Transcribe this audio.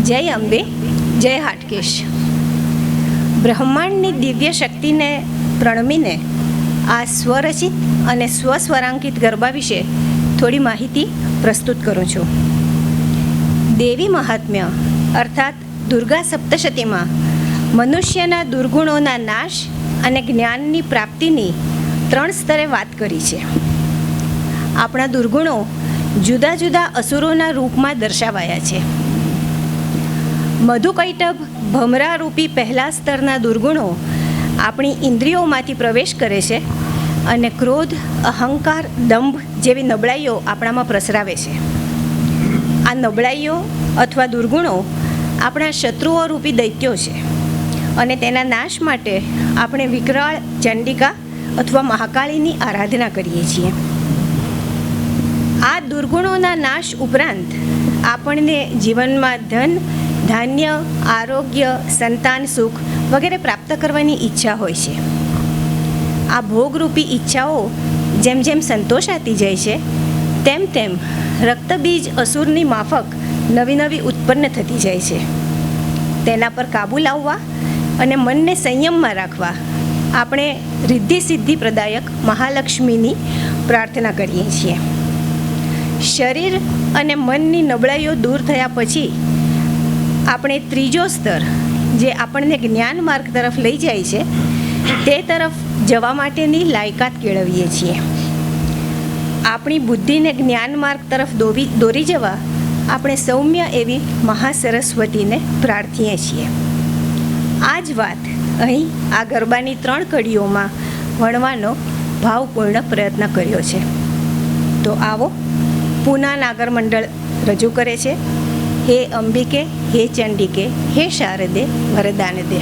જય અંબે, જય હાટકેશ. બ્રહ્માંડની દિવ્ય શક્તિને પ્રણમીને આ સ્વરચિત અને સ્વસ્વરાંકિત ગરબા વિશે થોડી માહિતી પ્રસ્તુત કરું છું. દેવી મહાત્મ્ય અર્થાત દુર્ગા સપ્તશતીમાં મનુષ્યના દુર્ગુણોના નાશ અને જ્ઞાનની પ્રાપ્તિની 3 સ્તરે વાત કરી છે. આપણા દુર્ગુણો જુદા જુદા અસુરોના રૂપમાં દર્શાવાયા છે. મધુકૈટભ ભમરા રૂપી પહેલા સ્તરના દુર્ગુણો આપણી ઇન્દ્રિયોમાંથી પ્રવેશ કરે છે અને ક્રોધ, અહંકાર, દંભ જેવી નબળાઈઓ આપણામાં પ્રસરાવે છે. આ નબળાઈઓ અથવા દુર્ગુણો આપણા શત્રુઓ રૂપી દૈત્યો છે અને તેના નાશ માટે આપણે વિકરાળ ચંડિકા અથવા મહાકાળીની આરાધના કરીએ છીએ. આ દુર્ગુણોના નાશ ઉપરાંત આપણને જીવનમાં ધન, ધાન્ય, આરોગ્ય, સંતાન સુખ વગેરે પ્રાપ્ત કરવાની ઈચ્છા હોય છે. આ ભોગરૂપી ઈચ્છાઓ જેમ જેમ સંતોષાતી જાય છે તેમ તેમ રક્તબીજ અસુરની માફક નવી નવી ઉત્પન્ન થતી જાય છે. તેના પર કાબૂ લાવવા અને મનને સંયમમાં રાખવા આપણે રિદ્ધિ સિદ્ધિ પ્રદાયક મહાલક્ષ્મીની પ્રાર્થના કરીએ છીએ. શરીર અને મનની નબળાઈઓ દૂર થયા પછી આપણે ત્રીજો સ્તર જે આપણને જ્ઞાન માર્ગ તરફ લઈ જાય છે તે તરફ જવા માટેની લાયકાત કેળવીએ છીએ. આપણી બુદ્ધિને જ્ઞાન માર્ગ તરફ દોરી જવા આપણે સૌમ્ય એવી મહાસરસ્વતીને પ્રાર્થીએ છીએ. આ જ વાત અહીં આ ગરબાની 3 કડીઓમાં વણવાનો ભાવપૂર્ણ પ્રયત્ન કર્યો છે. તો આવો પૂના નાગર મંડળ રજૂ કરે છે. હે અંબિકે, હે ચંડિકે, હે શારદે વરદાન દે.